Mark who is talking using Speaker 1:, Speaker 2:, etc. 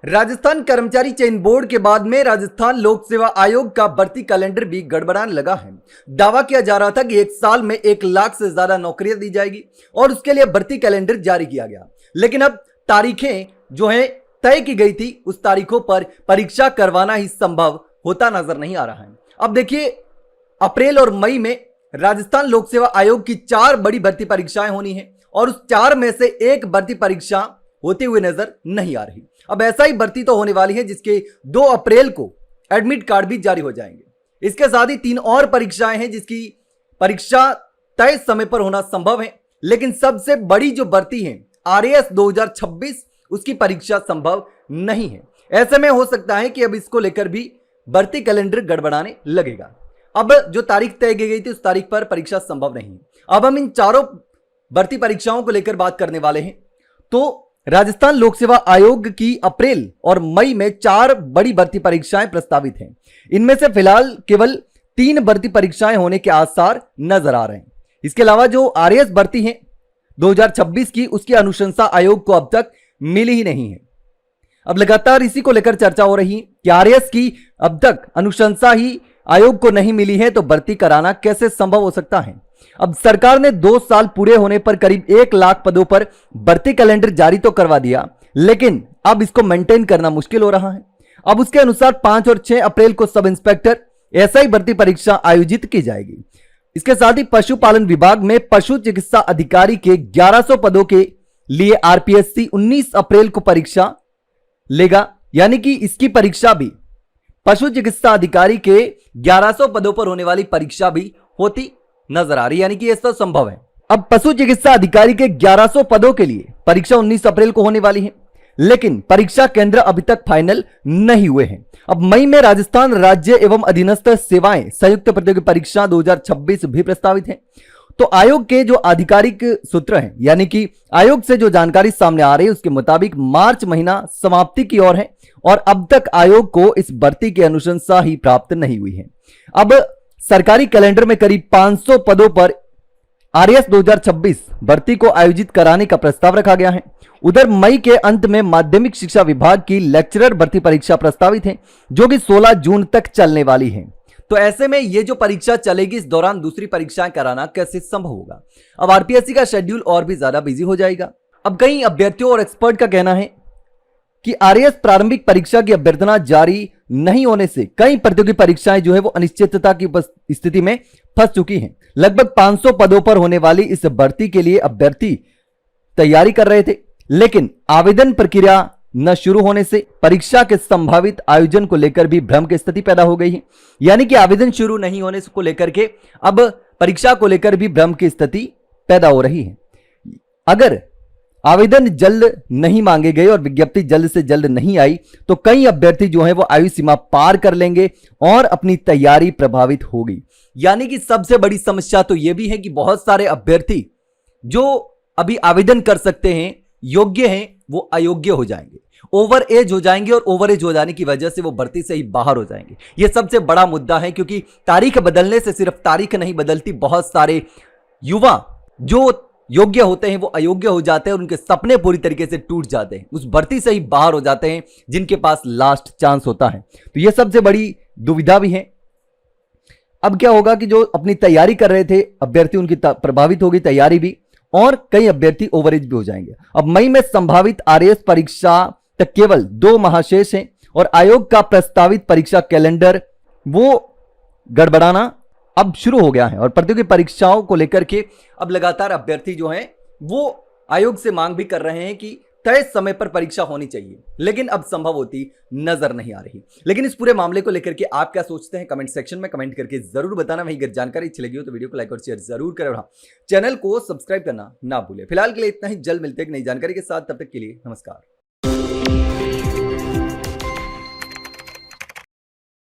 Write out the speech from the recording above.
Speaker 1: राजस्थान कर्मचारी चयन बोर्ड के बाद में राजस्थान लोक सेवा आयोग का भर्ती कैलेंडर भी गड़बड़ाने लगा है। दावा किया जा रहा था कि एक साल में 1 लाख से ज्यादा नौकरियां दी जाएगी और उसके लिए भर्ती कैलेंडर जारी किया गया, लेकिन अब तारीखें जो है तय की गई थी उस तारीखों पर परीक्षा करवाना ही संभव होता नजर नहीं आ रहा है। अब देखिए, अप्रैल और मई में राजस्थान लोक सेवा आयोग की 4 बड़ी भर्ती परीक्षाएं होनी है और उस 4 में से एक भर्ती परीक्षा होते हुए नजर नहीं आ रही। अब ऐसा ही भर्ती तो होने वाली है जिसके 2 अप्रैल को एडमिट कार्ड भी जारी हो जाएंगे। इसके साथ ही 3 और परीक्षाएं हैं जिसकी परीक्षा तय समय पर होना संभव है, लेकिन सबसे बड़ी जो भर्ती है RAS 2026 उसकी परीक्षा संभव नहीं है। ऐसे में हो सकता है कि अब इसको लेकर भी भर्ती कैलेंडर गड़बड़ाने लगेगा। अब जो तारीख तय की गई थी उस तारीख पर परीक्षा संभव नहीं है। अब हम इन चारों भर्ती परीक्षाओं को लेकर बात करने वाले हैं। तो राजस्थान लोक सेवा आयोग की अप्रैल और मई में 4 बड़ी भर्ती परीक्षाएं प्रस्तावित हैं। इनमें से फिलहाल केवल 3 भर्ती परीक्षाएं होने के आसार नजर आ रहे हैं। इसके अलावा जो RAS भर्ती है 2026 की, उसकी अनुशंसा आयोग को अब तक मिली ही नहीं है। अब लगातार इसी को लेकर चर्चा हो रही है कि RAS की अब तक अनुशंसा ही आयोग को नहीं मिली है तो भर्ती कराना कैसे संभव हो सकता है। अब सरकार ने 2 साल पूरे होने पर करीब 1 लाख पदों पर भर्ती कैलेंडर जारी तो करवा दिया, लेकिन अब इसको मेंटेन करना मुश्किल हो रहा है। अब उसके अनुसार 5 और 6 अप्रैल को सब इंस्पेक्टर SI भर्ती परीक्षा आयोजित की जाएगी। इसके साथ ही पशुपालन विभाग में पशु चिकित्सा अधिकारी के 1100 पदों के लिए RPSC 19 अप्रैल को परीक्षा लेगा, यानी कि इसकी परीक्षा भी पशु चिकित्सा अधिकारी के 1100 पदों पर होने वाली परीक्षा भी होती नजर आ रही है, यानी कि यह तो संभव है। अब पशु चिकित्सा अधिकारी के 1100 पदों के लिए परीक्षा 19 अप्रैल को होने वाली है, लेकिन परीक्षा केंद्र अभी तक फाइनल नहीं हुए हैं। अब मई में राजस्थान राज्य एवं अधीनस्थ सेवाएं संयुक्त प्रतियोगी परीक्षा 2026 भी प्रस्तावित है। तो आयोग के जो आधिकारिक सूत्र हैं, यानी कि आयोग से जो जानकारी सामने आ रही है उसके मुताबिक मार्च महीना समाप्ति की ओर है और अब तक आयोग को इस भर्ती की अनुशंसा ही प्राप्त नहीं हुई है। अब सरकारी कैलेंडर में करीब 500 पदों पर RAS 2026 भर्ती को आयोजित कराने का प्रस्ताव रखा गया है। उधर मई के अंत में माध्यमिक शिक्षा विभाग की लेक्चरर भर्ती परीक्षा प्रस्तावित है, जो कि 16 जून तक चलने वाली है। तो ऐसे में ये जो परीक्षा चलेगी, इस दौरान दूसरी परीक्षाएं कराना कैसे संभव होगा। अब RPSC का शेड्यूल और भी ज्यादा बिजी हो जाएगा। अब कई अभ्यर्थियों और एक्सपर्ट का कहना है कि RAS प्रारंभिक परीक्षा की अभ्यर्थना जारी नहीं होने से कई प्रतियोगी परीक्षाएं जो है वो अनिश्चितता की स्थिति में फंस चुकी हैं। लगभग 500 पदों पर होने वाली इस भर्ती के लिए अभ्यर्थी तैयारी कर रहे थे, लेकिन आवेदन प्रक्रिया न शुरू होने से परीक्षा के संभावित आयोजन को लेकर भी भ्रम की स्थिति पैदा हो गई है। यानी कि आवेदन शुरू नहीं होने को लेकर के अब परीक्षा को लेकर भी भ्रम की स्थिति पैदा हो रही है। अगर आवेदन जल्द नहीं मांगे गए और विज्ञप्ति जल्द से जल्द नहीं आई तो कई अभ्यर्थी जो है वो आयु सीमा पार कर लेंगे और अपनी तैयारी प्रभावित होगी। यानी कि सबसे बड़ी समस्या तो यह भी है कि बहुत सारे अभ्यर्थी जो अभी आवेदन कर सकते हैं, योग्य हैं, वो अयोग्य हो जाएंगे, ओवर एज हो जाएंगे और ओवर एज हो जाने की वजह से वो भर्ती से ही बाहर हो जाएंगे। यह सबसे बड़ा मुद्दा है, क्योंकि तारीख बदलने से सिर्फ तारीख नहीं बदलती, बहुत सारे युवा जो योग्य होते हैं वो अयोग्य हो जाते हैं और उनके सपने पूरी तरीके से टूट जाते हैं, उस भर्ती से ही बाहर हो जाते हैं जिनके पास लास्ट चांस होता है। तो यह सबसे बड़ी दुविधा भी है। अब क्या होगा कि जो अपनी तैयारी कर रहे थे अभ्यर्थी, उनकी प्रभावित होगी तैयारी भी, और कई अभ्यर्थी ओवरेज भी हो जाएंगे। अब मई में संभावित RAS परीक्षा तक केवल 2 माह शेष हैं और आयोग का प्रस्तावित परीक्षा कैलेंडर वो गड़बड़ाना अब शुरू हो गया है और प्रतियोगी परीक्षाओं को लेकर के अब लगातार अभ्यर्थी जो हैं वो आयोग से मांग भी कर रहे हैं कि तय समय पर परीक्षा होनी चाहिए, लेकिन अब संभव होती नजर नहीं आ रही। लेकिन इस पूरे मामले को लेकर के आप क्या सोचते हैं, कमेंट सेक्शन में कमेंट करके जरूर बताना। वहीं अगर जानकारी अच्छी लगी हो तो वीडियो को लाइक और शेयर जरूर करें और चैनल को सब्सक्राइब करना ना भूलें। फिलहाल के लिए इतना ही, जल्द मिलते हैं एक नई जानकारी के साथ, तब तक के लिए नमस्कार।